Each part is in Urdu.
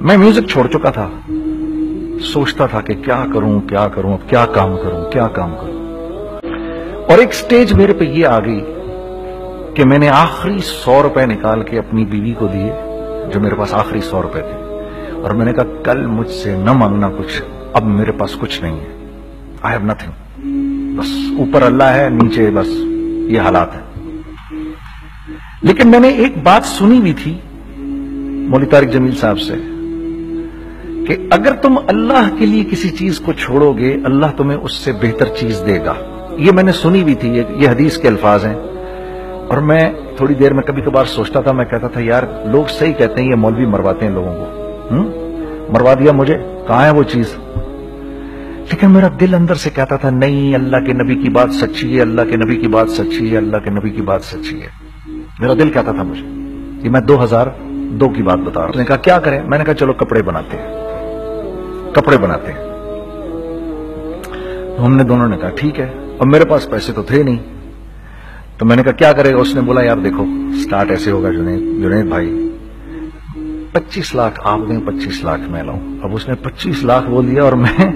میں میوزک چھوڑ چکا تھا، سوچتا تھا کہ کیا کروں کیا کروں، اب کیا کام کروں کیا کام کروں، اور ایک سٹیج میرے پہ یہ آ گئی کہ میں نے آخری 100 روپے نکال کے اپنی بیوی کو دیے، جو میرے پاس آخری 100 روپے تھے، اور میں نے کہا کل مجھ سے نہ مانگنا کچھ، اب میرے پاس کچھ نہیں ہے، آئی ہیو نتھنگ، بس اوپر اللہ ہے نیچے بس یہ حالات ہے۔ لیکن میں نے ایک بات سنی بھی تھی مولوی طارق جمیل صاحب سے کہ اگر تم اللہ کے لیے کسی چیز کو چھوڑو گے اللہ تمہیں اس سے بہتر چیز دے گا، یہ میں نے سنی بھی تھی، یہ حدیث کے الفاظ ہیں۔ اور میں تھوڑی دیر میں کبھی کبھار سوچتا تھا، میں کہتا تھا یار لوگ صحیح کہتے ہیں، یہ مولوی مرواتے ہیں لوگوں کو، مروا دیا مجھے، کہاں ہے وہ چیز؟ لیکن میرا دل اندر سے کہتا تھا نہیں، اللہ کے نبی کی بات سچی ہے، اللہ کے نبی کی بات سچی ہے، اللہ کے نبی کی بات سچی ہے، میرا دل کہتا تھا مجھے۔ یہ میں 2002 کی بات بتا رہا ہوں۔ اس نے کہا کیا کریں؟ میں نے کہا چلو کپڑے بناتے ہیں، کپڑے بناتے ہیں۔ ہم نے دونوں نے کہا ٹھیک ہے، اور میرے پاس پیسے تو تھے نہیں، تو میں نے کہا کیا کرے گا؟ اس نے بولا یار دیکھو سٹارٹ ایسے ہوگا جنید بھائی، 25 لاکھ آپ دیں، 25 لاکھ میں لاؤں۔ اب اس نے 25 لاکھ بول دیا، اور میں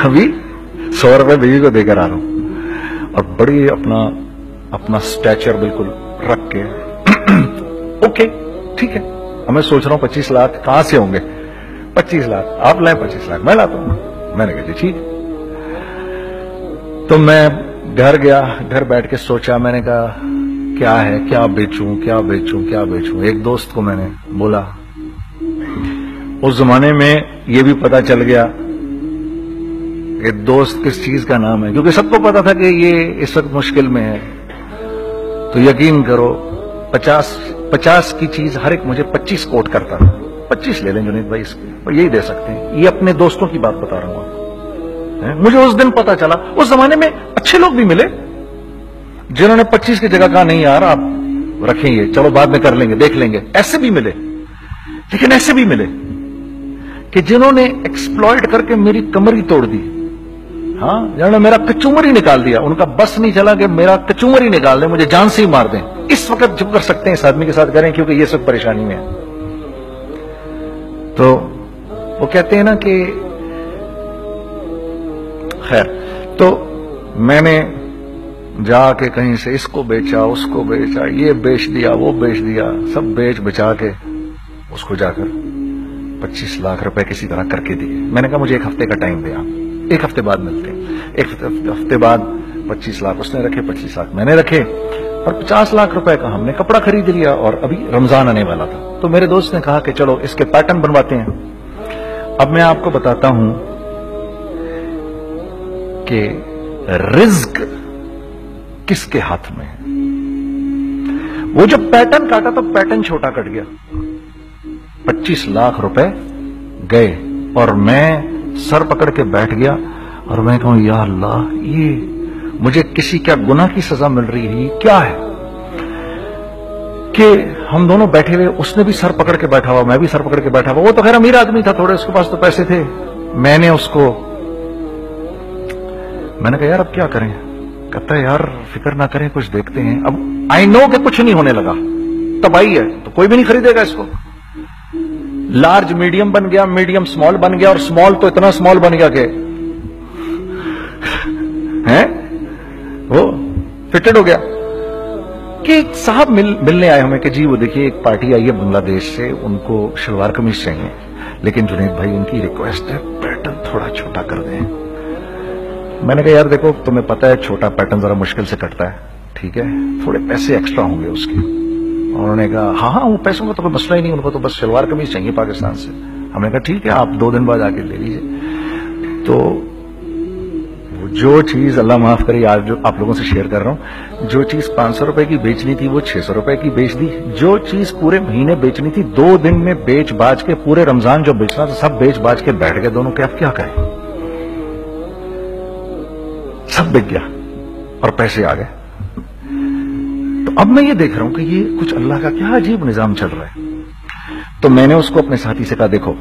ابھی 100 روپے بیوی کو دے کر آ رہا ہوں، اور بڑی اپنا سٹیچر بالکل رکھ کے اوکے ٹھیک ہے، اب میں سوچ رہا ہوں 25 لاکھ کہاں سے ہوں گے؟ 25 لاکھ آپ لائیں، 25 لاکھ میں لاتا ہوں۔ میں نے کہا جی ٹھیک۔ تو میں گھر گیا، گھر بیٹھ کے سوچا، میں نے کہا کیا ہے، کیا بیچوں کیا بیچوں کیا بیچوں۔ ایک دوست کو میں نے بولا، اس زمانے میں یہ بھی پتا چل گیا کہ دوست کس چیز کا نام ہے، کیونکہ سب کو پتا تھا کہ یہ اس وقت مشکل میں ہے۔ تو یقین کرو 50 کی چیز ہر ایک مجھے 25 کوٹ کرتا تھا، 25 لے لیں جنید بھائی اس کے، اور یہی دے سکتے ہیں۔ یہ اپنے دوستوں کی بات بتا رہا ہوں آپ کو۔ مجھے اس دن پتا چلا، اس زمانے میں اچھے لوگ بھی ملے جنہوں نے 25 کی جگہ کہا نہیں یار آپ رکھیں گے، چلو بعد میں کر لیں گے دیکھ لیں گے، ایسے بھی ملے۔ لیکن ایسے بھی ملے کہ جنہوں نے ایکسپلائٹ کر کے میری کمر ہی توڑ دی، ہاں جنہوں نے میرا کچومر ہی نکال دیا، ان کا بس نہیں چلا کہ میرا کچومر ہی نکال دیں، مجھے جان سے ہی مار دیں۔ اس وقت جو کر سکتے ہیں اس آدمی کے ساتھ کریں، کیونکہ یہ سب پریشانی میں ہے۔ تو وہ کہتے ہیں نا کہ خیر، تو میں نے جا کے کہیں سے اس کو بیچا اس کو بیچا، یہ بیچ دیا وہ بیچ دیا، سب بیچ بچا کے اس کو جا کر 25 لاکھ روپے کسی طرح کر کے دیے۔ میں نے کہا مجھے 1 ہفتے کا ٹائم دیا، 1 ہفتے بعد ملتے ہیں۔ 1 ہفتے بعد 25 لاکھ اس نے رکھے، 25 لاکھ میں نے رکھے، اور 50 لاکھ روپے کا ہم نے کپڑا خرید لیا، اور ابھی رمضان آنے والا تھا۔ تو میرے دوست نے کہا کہ چلو اس کے پیٹرن بنواتے ہیں۔ اب میں آپ کو بتاتا ہوں کہ رزق کس کے ہاتھ میں ہے۔ وہ جب پیٹرن کاٹا تو پیٹرن چھوٹا کٹ گیا، 25 لاکھ روپے گئے، اور میں سر پکڑ کے بیٹھ گیا، اور میں کہوں یا اللہ یہ مجھے کسی کیا گناہ کی سزا مل رہی ہے، یہ کیا ہے؟ کہ ہم دونوں بیٹھے ہوئے، اس نے بھی سر پکڑ کے بیٹھا ہوا، میں بھی سر پکڑ کے بیٹھا ہوا۔ وہ تو خیر امیر آدمی تھا تھوڑے، اس کے پاس تو پیسے تھے۔ میں نے اس کو میں نے کہا یار اب کیا کریں؟ کہتا ہے یار فکر نہ کریں، کچھ دیکھتے ہیں۔ اب آئی نو کہ کچھ نہیں ہونے لگا، تباہی ہے، تو کوئی بھی نہیں خریدے گا اس کو۔ لارج میڈیم بن گیا، میڈیم سمال بن گیا، اور سمال تو اتنا سمال بن گیا کہ وہ فٹڈ ہو گیا۔ کہ ایک صاحب ملنے آئے ہمیں کہ جی وہ دیکھیے ایک پارٹی آئی ہے بنگلہ دیش سے، ان کو شلوار قمیض چاہیے، لیکن جنید بھائی ان کی ریکویسٹ ہے پیٹرن تھوڑا چھوٹا کر دیں۔ میں نے کہا یار دیکھو تمہیں پتا ہے چھوٹا پیٹرن ذرا مشکل سے کٹتا ہے، ٹھیک ہے تھوڑے پیسے ایکسٹرا ہوں گے اس کے۔ انہوں نے کہا ہاں وہ پیسوں کا تو کوئی مسئلہ ہی نہیں، ان کو تو بس شلوار قمیض چاہیے پاکستان سے۔ ہم نے کہا ٹھیک ہے آپ 2 دن بعد آ کے لے لیجیے۔ تو جو چیز اللہ معاف کرے آج جو آپ لوگوں سے شیئر کر رہا ہوں، جو چیز 500 روپے کی بیچنی تھی وہ 600 روپے کی بیچ دی، جو چیز پورے مہینے بیچنی تھی 2 دن میں بیچ باج کے، پورے رمضان جو بیچنا تھا سب بیچ باج کے بیٹھ گئے دونوں، کہ اب کیا کریں؟ سب بک گیا اور پیسے آ گئے۔ تو اب میں یہ دیکھ رہا ہوں کہ یہ کچھ اللہ کا کیا عجیب نظام چل رہا ہے۔ تو میں نے اس کو اپنے ساتھی سے کہا دیکھو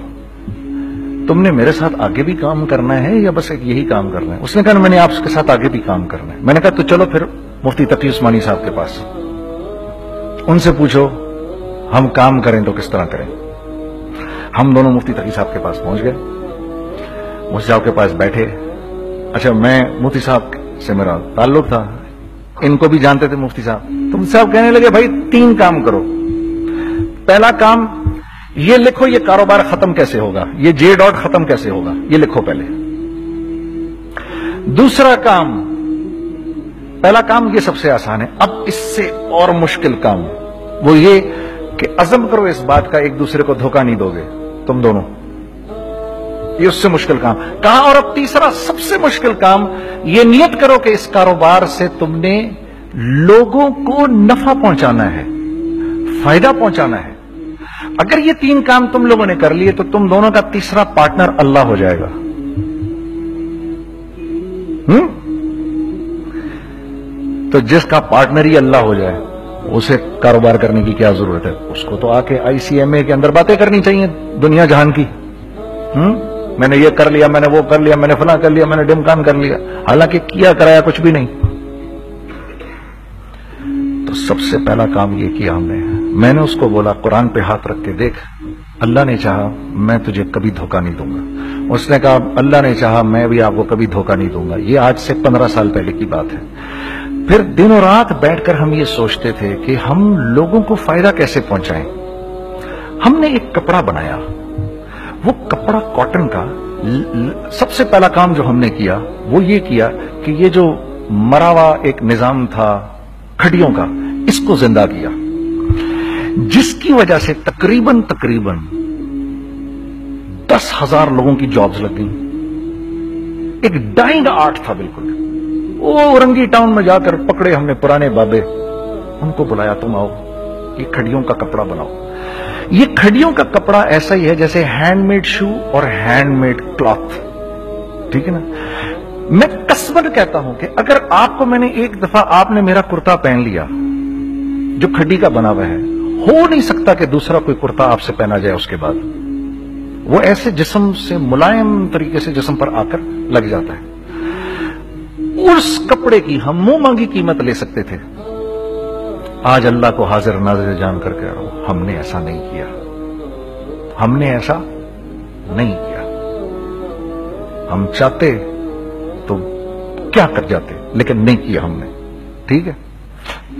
تم نے میرے ساتھ آگے بھی کام کرنا ہے یا بس ایک یہی کام کرنا ہے؟ اس نے کہا میں نے آپ کے ساتھ آگے بھی کام کرنا ہے۔ میں نے کہا تو چلو پھر مفتی تقی عثمانی صاحب کے پاس، ان سے پوچھو ہم کام کریں تو کس طرح کریں۔ ہم دونوں مفتی تقی صاحب کے پاس پہنچ گئے. مفتی صاحب کے پاس بیٹھے. اچھا میں مفتی صاحب سے میرا تعلق تھا, ان کو بھی جانتے تھے مفتی صاحب. تو مفتی صاحب کہنے لگے بھائی 3 کام کرو. پہلا کام یہ لکھو یہ کاروبار ختم کیسے ہوگا, یہ جے ڈاٹ ختم کیسے ہوگا, یہ لکھو پہلے. دوسرا کام, پہلا کام یہ سب سے آسان ہے, اب اس سے اور مشکل کام وہ یہ کہ عزم کرو اس بات کا ایک دوسرے کو دھوکہ نہیں دو گے تم دونوں, یہ اس سے مشکل کام کہا. اور اب تیسرا سب سے مشکل کام, یہ نیت کرو کہ اس کاروبار سے تم نے لوگوں کو نفع پہنچانا ہے, فائدہ پہنچانا ہے. اگر یہ 3 کام تم لوگوں نے کر لیے تو تم دونوں کا تیسرا پارٹنر اللہ ہو جائے گا. تو جس کا پارٹنر ہی اللہ ہو جائے اسے کاروبار کرنے کی کیا ضرورت ہے؟ اس کو تو آ کے ICMA کے اندر باتیں کرنی چاہیے دنیا جہان کی. میں نے یہ کر لیا, میں نے وہ کر لیا, میں نے فلاں کر لیا, میں نے ڈمکان کر لیا, حالانکہ کیا کرایا کچھ بھی نہیں. تو سب سے پہلا کام یہ کیا ہم نے, میں نے اس کو بولا قرآن پہ ہاتھ رکھ کے دیکھ, اللہ نے چاہا میں تجھے کبھی دھوکہ نہیں دوں گا. اس نے کہا اللہ نے چاہا میں بھی آپ کو کبھی دھوکہ نہیں دوں گا. یہ آج سے 15 سال پہلے کی بات ہے. پھر دن اور رات بیٹھ کر ہم یہ سوچتے تھے کہ ہم لوگوں کو فائدہ کیسے پہنچائیں. ہم نے ایک کپڑا بنایا, وہ کپڑا کاٹن کا. سب سے پہلا کام جو ہم نے کیا وہ یہ کیا کہ یہ جو مرا ہوا ایک نظام تھا کھڑیوں کا, اس کو زندہ کیا, جس کی وجہ سے تقریباً 10,000 لوگوں کی جابز لگ گئیں. ایک ڈائنگ آرٹ تھا بالکل. وہ رنگی ٹاؤن میں جا کر پکڑے ہم نے پرانے بابے, ان کو بلایا تم آؤ یہ کھڑیوں کا کپڑا بناؤ. یہ کھڑیوں کا کپڑا ایسا ہی ہے جیسے ہینڈ میڈ شو اور ہینڈ میڈ کلاتھ, ٹھیک ہے نا. میں قسمن کہتا ہوں کہ اگر آپ کو میں نے ایک دفعہ آپ نے میرا کرتا پہن لیا جو کھڑی کا بنا ہوا ہے, ہو نہیں سکتا کہ دوسرا کوئی کرتا آپ سے پہنا جائے اس کے بعد. وہ ایسے جسم سے ملائم طریقے سے جسم پر آ کر لگ جاتا ہے. اس کپڑے کی ہم منہ مانگی قیمت لے سکتے تھے. آج اللہ کو حاضر ناظر جان کر کہہ رہا ہوں, ہم نے ایسا نہیں کیا, ہم نے ایسا نہیں کیا. ہم چاہتے تو کیا کر جاتے, لیکن نہیں کیا ہم نے. ٹھیک ہے,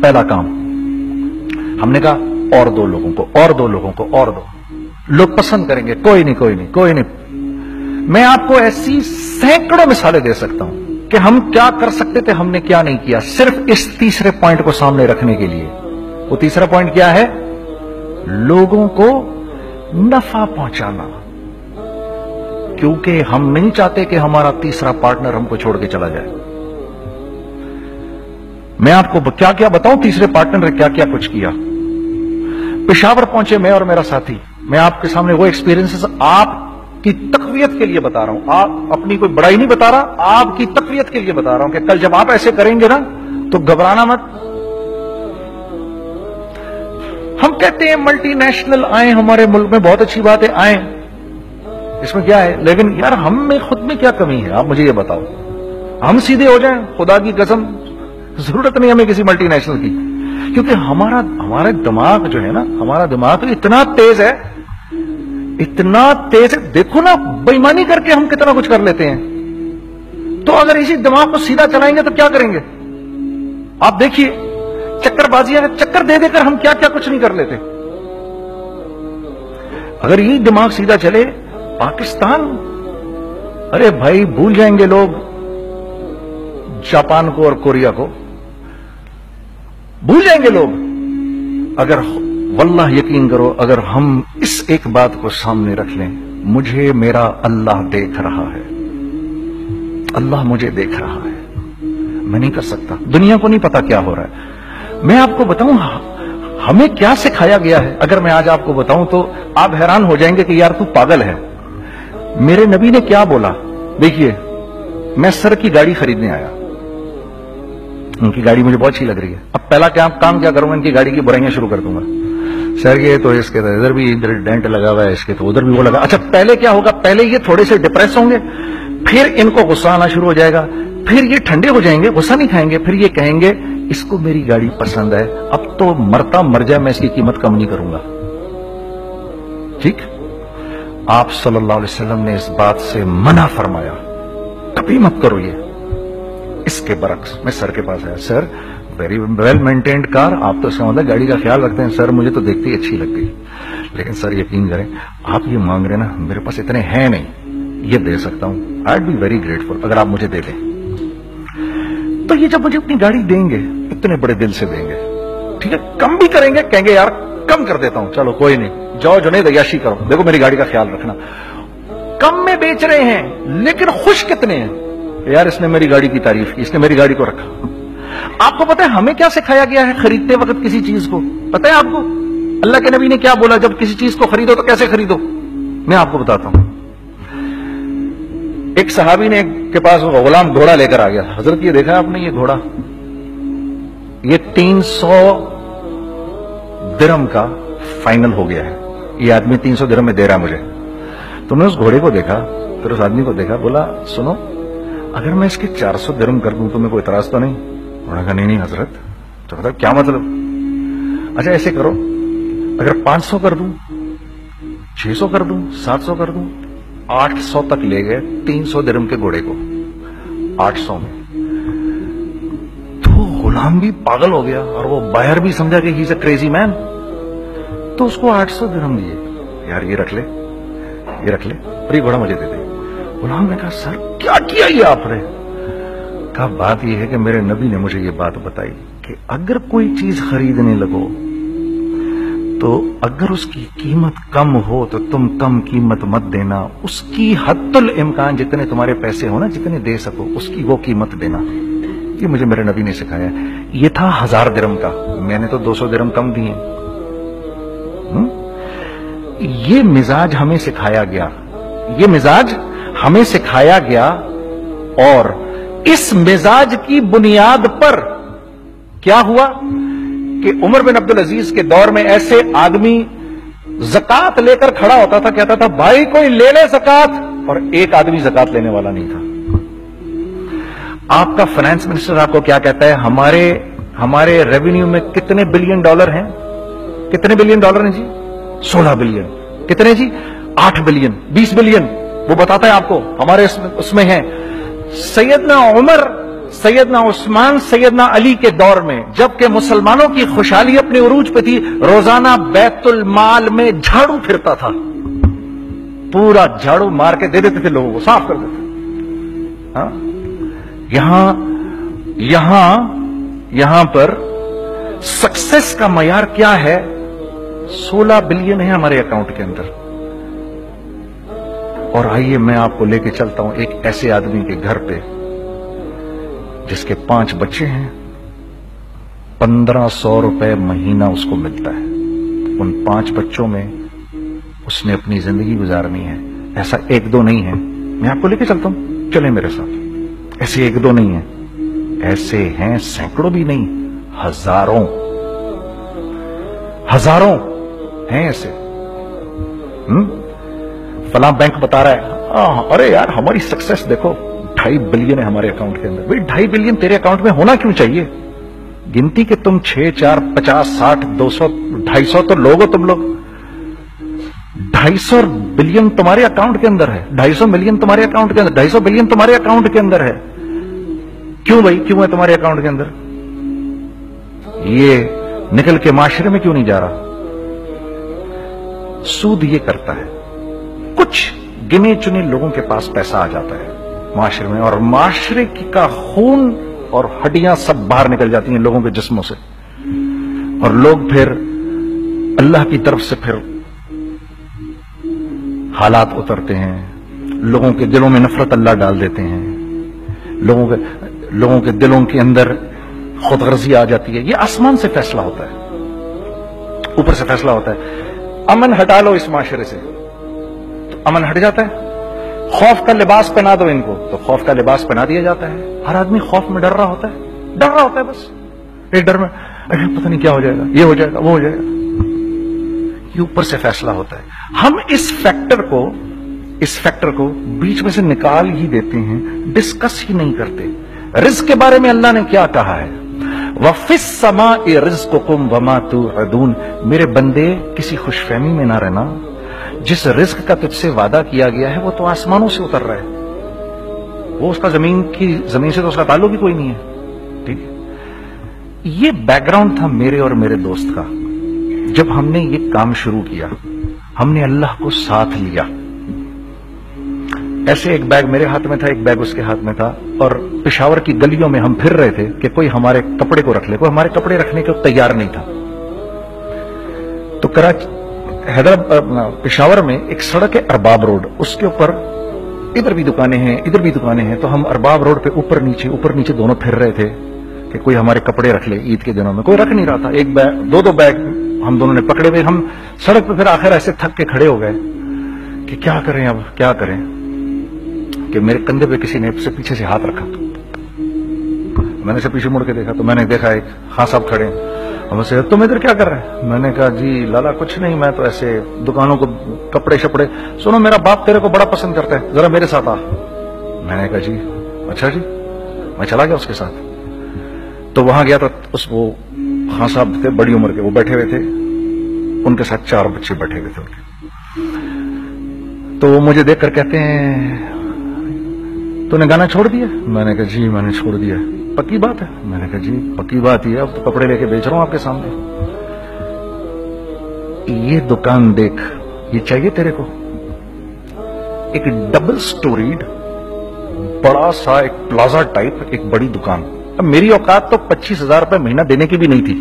پہلا کام ہم نے کہا اور 2 لوگوں کو, اور 2 لوگوں کو, اور 2 لوگ پسند کریں گے. کوئی نہیں کوئی نہیں کوئی نہیں. میں آپ کو ایسی سینکڑوں مثالیں دے سکتا ہوں کہ ہم کیا کر سکتے تھے, ہم نے کیا نہیں کیا, صرف اس تیسرے پوائنٹ کو سامنے رکھنے کے لیے. وہ تیسرا پوائنٹ کیا ہے؟ لوگوں کو نفع پہنچانا. کیونکہ ہم نہیں چاہتے کہ ہمارا تیسرا پارٹنر ہم کو چھوڑ کے چلا جائے. میں آپ کو کیا کیا بتاؤں, تیسرے پارٹنر نے کیا کیا کچھ کیا. پشاور پہنچے میں اور میرا ساتھی. میں آپ کے سامنے وہ ایکسپیرینسز آپ کی تقویت کے لیے بتا رہا ہوں, آپ اپنی کوئی بڑائی نہیں بتا رہا, آپ کی تقویت کے لیے بتا رہا ہوں کہ کل جب آپ ایسے کریں گے نا تو گھبرانا مت. ہم کہتے ہیں ملٹی نیشنل آئیں ہمارے ملک میں, بہت اچھی بات ہے, آئیں, اس میں کیا ہے, لیکن یار ہم میں خود میں کیا کمی ہے, آپ مجھے یہ بتاؤ. ہم سیدھے ہو جائیں, خدا کی قسم ضرورت نہیں ہمیں کسی ملٹی نیشنل کی. کیونکہ ہمارا دماغ جو ہے نا, ہمارا دماغ اتنا تیز ہے, اتنا تیز ہے. دیکھو نا بےایمانی کر کے ہم کتنا کچھ کر لیتے ہیں. تو اگر اسی دماغ کو سیدھا چلائیں گے تو کیا کریں گے آپ دیکھیے. چکر بازیاں, چکر دے دے کر ہم کیا کیا کچھ نہیں کر لیتے. اگر یہی دماغ سیدھا چلے, پاکستان, ارے بھائی بھول جائیں گے لوگ جاپان کو اور کوریا کو, بھول جائیں گے لوگ. اگر واللہ یقین کرو, اگر ہم اس ایک بات کو سامنے رکھ لیں, مجھے میرا اللہ دیکھ رہا ہے, اللہ مجھے دیکھ رہا ہے, میں نہیں کر سکتا. دنیا کو نہیں پتا کیا ہو رہا ہے. میں آپ کو بتاؤں ہمیں کیا سکھایا گیا ہے, اگر میں آج آپ کو بتاؤں تو آپ حیران ہو جائیں گے کہ یار تو پاگل ہے. میرے نبی نے کیا بولا, دیکھیے میں سر کی گاڑی خریدنے آیا, ان کی گاڑی مجھے بہت اچھی لگ رہی ہے. اب پہلا کام کیا کروں گا, ان کی گاڑی کی برائیاں شروع کر دوں گا. سر یہ تو اس کے تو ادھر بھی ڈینٹ لگا ہوا ہے, اس کے تو ادھر بھی وہ لگا. اچھا پہلے کیا ہوگا, پہلے یہ تھوڑے سے ڈپریس ہوں گے, پھر ان کو غصہ آنا شروع ہو جائے گا, پھر یہ ٹھنڈے ہو جائیں گے, غصہ نہیں کھائیں گے, پھر یہ کہیں گے اس کو میری گاڑی پسند ہے, اب تو مرتا مر جائے میں اس کی قیمت کم نہیں کروں گا. ٹھیک, آپ صلی اللہ علیہ وسلم نے اس بات سے منع فرمایا، کبھی مت کرو یہ۔ اس کے برعکس میں سر کے پاس آیا، سر ویری ویل مینٹینڈ کار، آپ تو اس کا مطلب گاڑی کا خیال رکھتے ہیں۔ سر مجھے تو دیکھتے ہی اچھی لگ گئی، لیکن سر یقین کریں آپ یہ مانگ رہے نا، میرے پاس اتنے ہیں نہیں، یہ دے سکتا ہوں، آئی بی ویری گریٹفل اگر آپ مجھے دے دیں۔ تو یہ جب مجھے اپنی گاڑی دیں گے اتنے بڑے دل سے دیں گے، ٹھیک ہے، کم بھی کریں گے، کہیں گے یار کم کر دیتا ہوں، چلو کوئی نہیں، جاؤ جنید عیاشی کرو، دیکھو میری گاڑی کا خیال رکھنا۔ کم میں بیچ رہے ہیں لیکن خوش کتنے ہیں، یار اس نے میری گاڑی کی تعریف کی، اس نے میری گاڑی کو رکھا۔ آپ کو پتہ ہے ہمیں کیا سکھایا گیا ہے خریدتے وقت کسی چیز کو؟ پتہ ہے آپ کو اللہ کے نبی نے کیا بولا جب کسی چیز کو خریدو تو کیسے خریدو؟ میں آپ کو بتاتا ہوں۔ ایک صحابی نے کے پاس غلام گھوڑا لے کر آ گیا، حضرت یہ دیکھا آپ نے یہ گھوڑا، یہ 300 درہم کا فائنل ہو گیا ہے، یہ آدمی 300 درہم میں دے رہا ہے مجھے۔ تو میں اس گھوڑے کو دیکھا، پھر اس آدمی کو دیکھا، بولا سنو اگر میں اس کے 400 درہم کر دوں تو میں کوئی اعتراض تو نہیں؟ انہوں نے کہا نہیں حضرت۔ تو کہا کیا مطلب؟ اچھا ایسے کرو، اگر 500 کر دوں، 600 کر دوں، 700 کر دوں، 800 تک لے گئے 300 درہم کے گھوڑے کو، 800 میں۔ تو غلام بھی پاگل ہو گیا اور وہ بائر بھی سمجھا کہ ہی از اے کریزی مین، تو اس کو 800 درہم دیے، یار یہ رکھ لے، یہ رکھ لے اور یہ گھوڑا مجھے دے دے۔ غلام نے کہا سر کیا کیا یہ آپ نے؟ کہا بات یہ ہے کہ میرے نبی نے مجھے یہ بات بتائی کہ اگر کوئی چیز خریدنے لگو تو اگر اس کی قیمت کم ہو تو تم کم قیمت مت دینا، اس کی حد الامکان جتنے تمہارے پیسے ہو نا، جتنے دے سکو اس کی وہ قیمت دینا۔ یہ مجھے میرے نبی نے سکھایا۔ یہ تھا 1000 درہم کا، میں نے تو 200 درہم کم دیے۔ یہ مزاج ہمیں سکھایا گیا، یہ مزاج ہمیں سکھایا گیا، اور اس مزاج کی بنیاد پر کیا ہوا کہ عمر بن عبدالعزیز کے دور میں ایسے آدمی زکات لے کر کھڑا ہوتا تھا، کہتا تھا بھائی کوئی لے لے زکات، اور ایک آدمی زکات لینے والا نہیں تھا۔ آپ کا فائنانس منسٹر آپ کو کیا کہتا ہے؟ ہمارے ریونیو میں کتنے بلین ڈالر ہیں؟ کتنے بلین ڈالر ہیں جی؟ 16 بلین۔ کتنے جی؟ 8 بلین، 20 بلین، وہ بتاتا ہے آپ کو ہمارے اس میں ہیں۔ سیدنا عمر، سیدنا عثمان، سیدنا علی کے دور میں جبکہ مسلمانوں کی خوشحالی اپنے عروج پہ تھی، روزانہ بیت المال میں جھاڑو پھرتا تھا، پورا جھاڑو مار کے دے دیتے تھے لوگوں کو، صاف کر دیتے۔ یہاں پر سکسیس کا معیار کیا ہے؟ 16 بلین ہے ہمارے اکاؤنٹ کے اندر۔ اور آئیے میں آپ کو لے کے چلتا ہوں ایک ایسے آدمی کے گھر پہ جس کے 5 بچے ہیں، 1500 روپے مہینہ اس کو ملتا ہے۔ ان 5 بچوں میں اس نے اپنی زندگی گزارنی ہے۔ ایسا 1-2 نہیں ہے، میں آپ کو لے کے چلتا ہوں، چلیں میرے ساتھ۔ ایسے 1-2 نہیں ہیں، ایسے ہیں سینکڑوں بھی نہیں، ہزاروں ہیں ایسے۔ فلاں بینک بتا رہا ہے ارے یار ہماری سکسیس دیکھو 2.5 بلین ہے ہمارے اکاؤنٹ کے اندر۔ بھائی 2.5 بلین تیرے اکاؤنٹ میں ہونا کیوں چاہیے؟ گنتی کہ تم 6 4 50 60 200 250 تو لوگ ہو تم لوگ، 250 بلین تمہارے اکاؤنٹ کے اندر ہے، 250 ملین تمہارے اکاؤنٹ کے اندر، 250 بلین تمہارے اکاؤنٹ کے اندر ہے۔ کیوں بھائی کیوں ہے تمہارے اکاؤنٹ کے اندر؟ یہ نکل کے معاشرے میں کیوں نہیں جا رہا؟ سود یہ کرتا ہے، کچھ گنے چنے لوگوں کے پاس پیسہ آ جاتا ہے معاشرے میں، اور معاشرے کا خون اور ہڈیاں سب باہر نکل جاتی ہیں لوگوں کے جسموں سے، اور لوگ پھر اللہ کی طرف سے پھر حالات اترتے ہیں، لوگوں کے دلوں میں نفرت اللہ ڈال دیتے ہیں، لوگوں کے دلوں کے اندر خود غرضی آ جاتی ہے۔ یہ آسمان سے فیصلہ ہوتا ہے، اوپر سے فیصلہ ہوتا ہے۔ امن ہٹا لو اس معاشرے سے تو امن ہٹ جاتا ہے، خوف کا لباس پہنا دو ان کو تو خوف کا لباس پہنا دیا جاتا ہے۔ ہر آدمی خوف میں ڈر رہا ہوتا ہے بس، ایک ڈر میں پتہ نہیں کیا ہو جائے گا، یہ ہو جائے گا، وہ ہو جائے گا۔ یہ اوپر سے فیصلہ ہوتا ہے۔ ہم اس فیکٹر کو بیچ میں سے نکال ہی دیتے ہیں، ڈسکس ہی نہیں کرتے۔ رزق کے بارے میں اللہ نے کیا کہا ہے؟ وَفِي السَّمَاءِ رِزْقُكُمْ وَمَا تُوعَدُونَ، میرے بندے کسی خوش فہمی میں نہ رہنا، جس رزق کا تجھ سے وعدہ کیا گیا ہے وہ تو آسمانوں سے اتر رہا ہے، وہ اس کا زمین سے تو اس کا تعلق ہی کوئی نہیں ہے. ٹھیک ہے، یہ بیک گراؤنڈ تھا میرے اور میرے دوست کا. جب ہم نے یہ کام شروع کیا، ہم نے اللہ کو ساتھ لیا. ایسے ایک بیگ میرے ہاتھ میں تھا، ایک بیگ اس کے ہاتھ میں تھا، اور پشاور کی گلیوں میں ہم پھر رہے تھے کہ کوئی ہمارے کپڑے کو رکھ لے. کوئی ہمارے کپڑے رکھنے کو تیار نہیں تھا. تو پشاور میں ایک سڑک ہے ارباب روڈ، اس کے اوپر ادھر بھی دکانیں ہیں ادھر بھی دکانیں ہیں. تو ہم ارباب روڈ پہ اوپر نیچے دونوں پھر رہے تھے کہ کوئی ہمارے کپڑے رکھ لے. عید کے دنوں میں کوئی رکھ نہیں رہا تھا. ایک بیگ دو بیگ ہم دونوں نے پکڑے ہوئے. ہم سڑک پہ پھر آخر ایسے تھک کے کھڑے ہو گئے کہ کیا کریں، اب کیا کریں، کہ میرے کندھے پہ کسی نے سے پیچھے سے ہاتھ رکھا. میں نے سے پیچھے مڑ کے دیکھا تو میں نے دیکھا ایک خان صاحب کھڑے ہیں. سے تم ادھر کیا کر رہے ہیں؟ میں نے کہا جی لالا کچھ نہیں، میں تو ایسے دکانوں کو کپڑے شپڑے. سنو میرا باپ تیرے کو بڑا پسند کرتا ہے، ذرا میرے ساتھ آ. میں نے کہا جی اچھا جی. میں چلا گیا اس کے ساتھ. تو وہاں گیا تو وہ خان صاحب تھے بڑی عمر کے، وہ بیٹھے ہوئے تھے، ان کے ساتھ 4 بچے بیٹھے ہوئے تھے ان کے. تو وہ مجھے دیکھ کر کہتے ہیں تو نے گانا چھوڑ دیا؟ میں نے کہا جی میں نے چھوڑ دیا. پکی بات ہے؟ میں نے کہا جی پکی بات ہی ہے، اب تو کپڑے لے کے بیچ رہا ہوں آپ کے سامنے. یہ دکان دیکھ، یہ چاہیے تیرے کو؟ ایک ڈبل سٹوریڈ بڑا سا ایک پلازا ٹائپ ایک بڑی دکان. اب میری اوقات تو 25,000 روپے مہینہ دینے کی بھی نہیں تھی.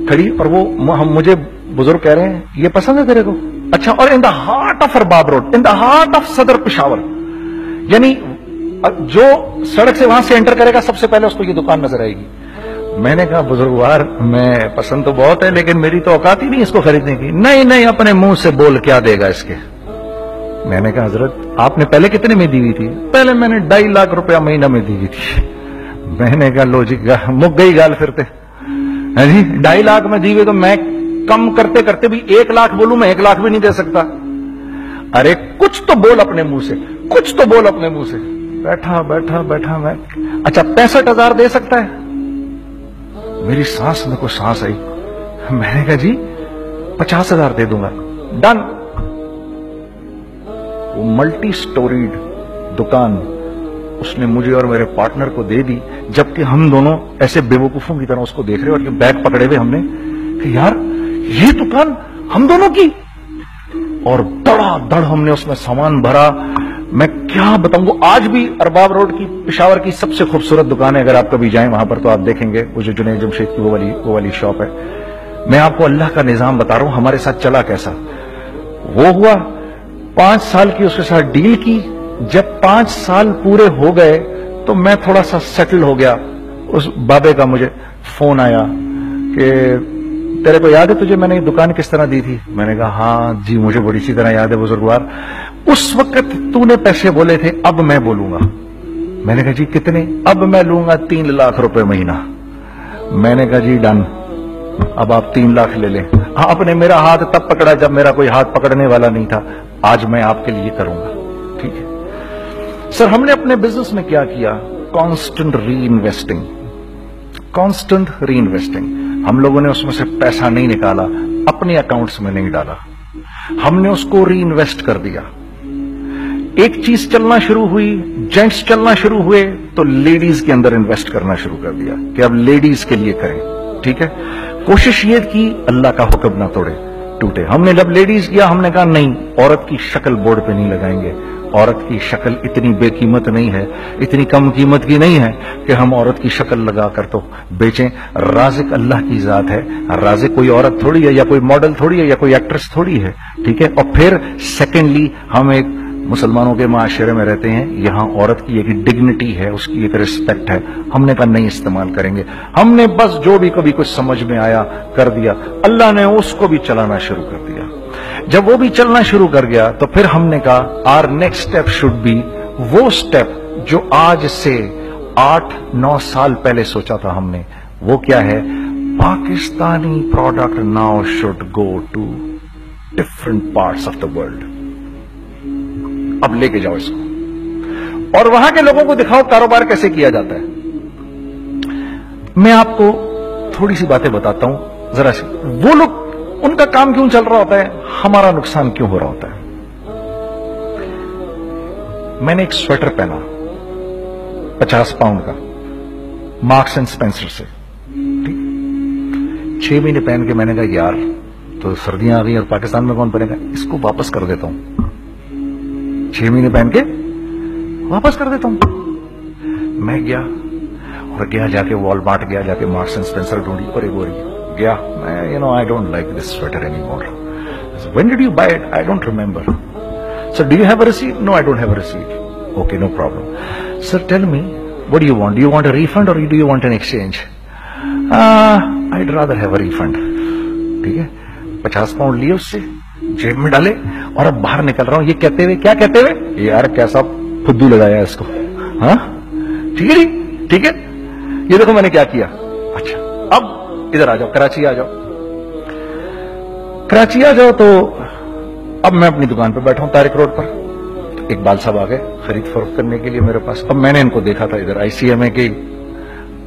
کھڑی، اور وہ مجھے بزرگ کہہ رہے ہیں یہ پسند ہے تیرے کو؟ اچھا. اور in the heart of Arbab Road, in the heart of Saddar Peshawar, یعنی جو سڑک سے وہاں سے انٹر کرے گا سب سے پہلے اس کو یہ دکان نظر آئے گی. میں نے کہا بزرگوار میں پسند تو بہت ہے لیکن میری تو اوقات ہی نہیں اس کو خریدنے کی. نہیں اپنے منہ سے بول کیا دے گا اس کے. میں نے کہا حضرت آپ نے پہلے کتنے میں دی ہوئی تھی؟ پہلے میں نے 2.5 لاکھ روپیہ مہینہ میں دی ہوئی تھی. میں نے کہا لو جی مک گئی گال پھرتے. جی 2.5 لاکھ میں دی ہوئی تو میں کم کرتے کرتے بھی 1 لاکھ بولوں، میں 1 لاکھ بھی نہیں دے سکتا. ارے کچھ تو بول اپنے منہ سے، کچھ تو بول اپنے منہ سے. بیٹھا میں اچھا 65,000 دے سکتا ہے؟ میری سانس میں کوئی سانس آئی. میں نے کہا جی 50,000 دے دوں گا. ڈن. وہ ملٹی سٹوریڈ دکان اس نے مجھے اور میرے پارٹنر کو دے دی، جبکہ ہم دونوں ایسے بے وقوفوں کی طرح اس کو دیکھ رہے اور بیگ پکڑے ہوئے ہم نے کہ یار یہ دکان ہم دونوں کی. اور دڑا دڑ ہم نے اس میں سامان بھرا. میں کیا بتاؤں، وہ آج بھی ارباب روڈ کی پشاور کی سب سے خوبصورت دکان ہے. اگر آپ کبھی جائیں وہاں پر تو آپ دیکھیں گے وہ جو جنید جمشید کی وہ والی شاپ ہے. میں آپ کو اللہ کا نظام بتا رہا ہوں ہمارے ساتھ چلا کیسا. وہ ہوا 5 سال کی اس کے ساتھ ڈیل کی. جب 5 سال پورے ہو گئے تو میں تھوڑا سا سیٹل ہو گیا. اس بابے کا مجھے فون آیا کہ تیرے کو یاد ہے تجھے میں نے یہ دکان کس طرح دی تھی؟ میں نے کہا ہاں جی مجھے بڑی اچھی طرح یاد ہے بزرگوار. اس وقت تو نے پیسے بولے تھے اب میں بولوں گا. میں نے کہا جی کتنے؟ اب میں لوں گا 3 لاکھ روپے مہینہ. میں نے کہا جی ڈن، اب آپ 3 لاکھ لے لیں. آپ نے میرا ہاتھ تب پکڑا جب میرا کوئی ہاتھ پکڑنے والا نہیں تھا. آج میں آپ کے لیے کروں گا. ٹھیک ہے سر. ہم نے اپنے بزنس میں کیا کیا؟ کانسٹنٹ ری انویسٹنگ. ہم لوگوں نے اس میں سے پیسہ نہیں نکالا، اپنے اکاؤنٹس میں نہیں ڈالا، ہم نے اس کو ری انویسٹ کر دیا. ایک چیز چلنا شروع ہوئی، جینٹس چلنا شروع ہوئے تو لیڈیز کے اندر انویسٹ کرنا شروع کر دیا کہ اب لیڈیز کے لیے کریں. ٹھیک ہے. کوشش یہ کی اللہ کا حکم نہ ٹوٹے. ہم نے جب لیڈیز کیا ہم نے کہا نہیں، عورت کی شکل بورڈ پہ نہیں لگائیں گے. عورت کی شکل اتنی بے قیمت نہیں ہے، اتنی کم قیمت کی نہیں ہے کہ ہم عورت کی شکل لگا کر تو بیچیں. رازق اللہ کی ذات ہے. رازق کوئی عورت تھوڑی ہے یا کوئی ماڈل تھوڑی ہے یا کوئی ایکٹریس تھوڑی ہے. ٹھیک ہے. اور پھر سیکنڈلی ہم ایک مسلمانوں کے معاشرے میں رہتے ہیں، یہاں عورت کی ایک ڈگنیٹی ہے، اس کی ایک رسپیکٹ ہے. ہم نے کہا نہیں استعمال کریں گے. ہم نے بس جو بھی کبھی کچھ سمجھ میں آیا کر دیا. اللہ نے اس کو بھی چلانا شروع کر دیا. جب وہ بھی چلنا شروع کر گیا تو پھر ہم نے کہا are next step should be وہ اسٹیپ جو آج سے 8-9 سال پہلے سوچا تھا ہم نے. وہ کیا ہے؟ Pakistani product now should go to different parts of the world. اب لے کے جاؤ اس کو اور وہاں کے لوگوں کو دکھاؤ کاروبار کیسے کیا جاتا ہے. میں آپ کو تھوڑی سی باتیں بتاتا ہوں ذرا سی. وہ لوگ ان کا کام کیوں چل رہا ہوتا ہے, ہمارا نقصان کیوں ہو رہا ہوتا ہے. میں نے ایک سویٹر پہنا 50 پاؤنڈ کا مارکس اینڈ اسپینسر سے, 6 مہینے پہن کے میں نے کہا یار تو سردیاں آ گئی اور پاکستان میں کون پہنے گا, اس کو واپس کر دیتا ہوں. 6 مہینے پہن کے واپس کر دیتا ہوں. میں گیا اور جا کے وال مارٹ گیا, جا کے مارکس اینڈ اسپینسر ڈھونڈی اور ایک بوری گیا. میں I don't like this sweater anymore. So, when did you buy it? I don't remember. So do you have a receipt? No, I don't have a receipt. Okay, no problem. Sir, tell me, what do you want? Do you want a refund or do you want an exchange? I'd rather have a refund. ٹھیک ہے, 50 پاؤنڈ لیے اس سے, جیب میں ڈالے اور اب باہر نکل رہا ہوں یہ کہتے ہوئے, کیا کہتے ہوئے, یار کیسا فدو لگایا اس کو. ہاں ٹھیک ہے جی, ٹھیک ہے, یہ دیکھو میں نے کیا کیا. اچھا اب ادھر آ جاؤ, کراچی آ جاؤ. کراچی آ جاؤ تو اب میں اپنی دکان پہ بیٹھا ہوں طارق روڈ پر. اقبال صاحب آ گئے خرید فروخت کرنے کے لیے میرے پاس. اب میں نے ان کو دیکھا تھا ادھر ICMA کے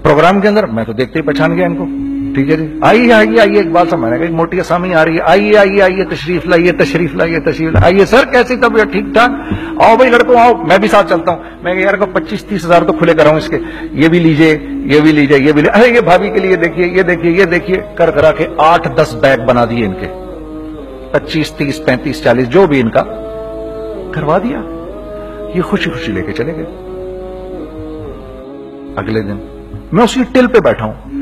پروگرام کے اندر, میں تو دیکھتے ہی پہچان گیا ان کو. ٹھیک ہے جی, آئیے آئیے آئیے اقبال صاحب. میں نے کہا ایک موٹی اسامی آ رہی ہے, آئیے آئیے آئیے, تشریف لائیے تشریف لائیے تشریف لائیے. سر کیسی طبیعت, ٹھیک ٹھاک, آؤ بھائی لڑکوں آؤ, میں بھی ساتھ چلتا ہوں. میں یار کو 25-30 ہزار تو کھلے کراؤں اس کے, یہ بھی لیجئے یہ بھی لیجئے یہ بھی لیجئے. ارے یہ بھابھی کے لیے دیکھیے یہ دیکھیے یہ دیکھیے, کر کرا کے 8-10 بیگ بنا دیے ان کے, 25, 30, 35, 40 جو بھی ان کا کروا دیا. یہ خوشی خوشی لے کے چلے گئے. اگلے دن میں اسی ٹل پہ بیٹھا ہوں.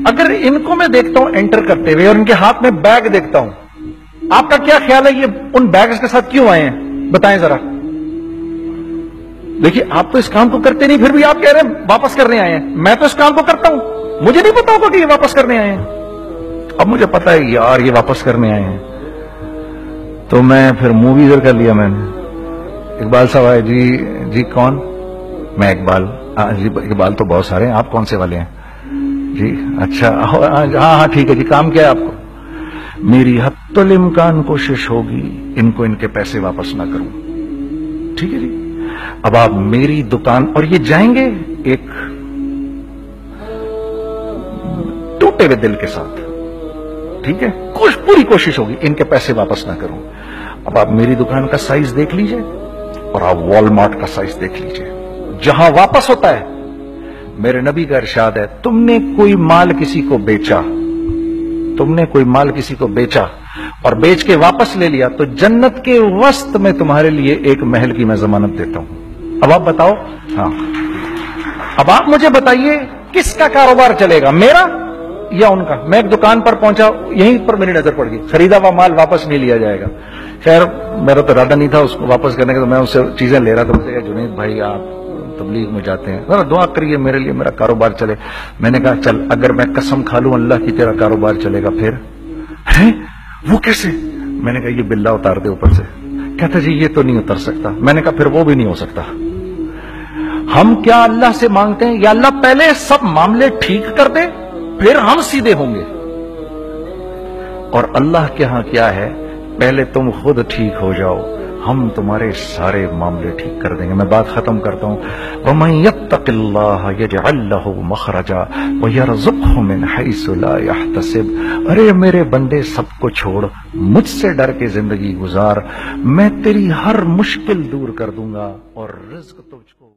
اگر ان کو میں دیکھتا ہوں انٹر کرتے ہوئے اور ان کے ہاتھ میں بیگ دیکھتا ہوں, آپ کا کیا خیال ہے یہ ان بیگز کے ساتھ کیوں آئے ہیں, بتائیں ذرا. دیکھیے آپ تو اس کام کو کرتے نہیں, پھر بھی آپ کہہ رہے ہیں واپس کرنے آئے ہیں. میں تو اس کام کو کرتا ہوں, مجھے نہیں پتا ہوگا کہ یہ واپس کرنے آئے ہیں. اب مجھے پتا ہے یار یہ واپس کرنے آئے ہیں, تو میں پھر منہ بھی ادھر کر لیا. میں نے اقبال صاحب آئے, جی کون, میں اقبال. جی اقبال تو بہت سارے ہیں, آپ کون سے والے ہیں جی, اچھا ہاں ٹھیک ہے جی, کام کیا ہے آپ کو. میری حتی الامکان کوشش ہوگی ان کو ان کے پیسے واپس نہ کروں. ٹھیک ہے جی, اب آپ میری دکان, اور یہ جائیں گے ایک ٹوٹے ہوئے دل کے ساتھ. ٹھیک ہے, پوری کوشش ہوگی ان کے پیسے واپس نہ کروں. اب آپ میری دکان کا سائز دیکھ لیجئے اور آپ وال مارٹ کا سائز دیکھ لیجئے, جہاں واپس ہوتا ہے. میرے نبی کا ارشاد ہے, تم نے کوئی مال کسی کو بیچا, تم نے کوئی مال کسی کو بیچا اور بیچ کے واپس لے لیا, تو جنت کے وسط میں تمہارے لیے ایک محل کی میں ضمانت دیتا ہوں. اب آپ بتاؤ, ہاں اب آپ مجھے بتائیے کس کا کاروبار چلے گا, میرا یا ان کا. میں ایک دکان پر پہنچا, یہیں پر میری نظر پڑ گئی, خریدا ہوا مال واپس نہیں لیا جائے گا. خیر میرا تو ارادہ نہیں تھا اس کو واپس کرنے کا, تو میں اس سے چیزیں لے رہا تھا. مجھے کہا جنید بھائی آپ تبلیغ میں جاتے ہیں, ذرا دعا کریے میرے لیے, میرا کاروبار چلے. میں نے کہا چل, اگر میں قسم کھا لوں اللہ کی تیرا کاروبار چلے گا, پھر ہے وہ کیسے. میں نے کہا یہ بلا اتار دے اوپر سے. کہتا جی یہ تو نہیں اتر سکتا. میں نے کہا پھر وہ بھی نہیں ہو سکتا. ہم کیا اللہ سے مانگتے ہیں, یا اللہ پہلے سب معاملے ٹھیک کر دے پھر ہم سیدھے ہوں گے, اور اللہ کے ہاں کیا ہے, پہلے تم خود ٹھیک ہو جاؤ, ہم تمہارے سارے معاملے ٹھیک کر دیں گے. میں بات ختم کرتا ہوں. وَمَن يَتَّقِ اللَّهَ يَجْعَل لَّهُ مَخْرَجًا وَيَرْزُقْهُ مِنْ حَيْثُ لَا يَحْتَسِبُ. ارے میرے بندے سب کو چھوڑ, مجھ سے ڈر کے زندگی گزار, میں تیری ہر مشکل دور کر دوں گا اور رزق تجھ کو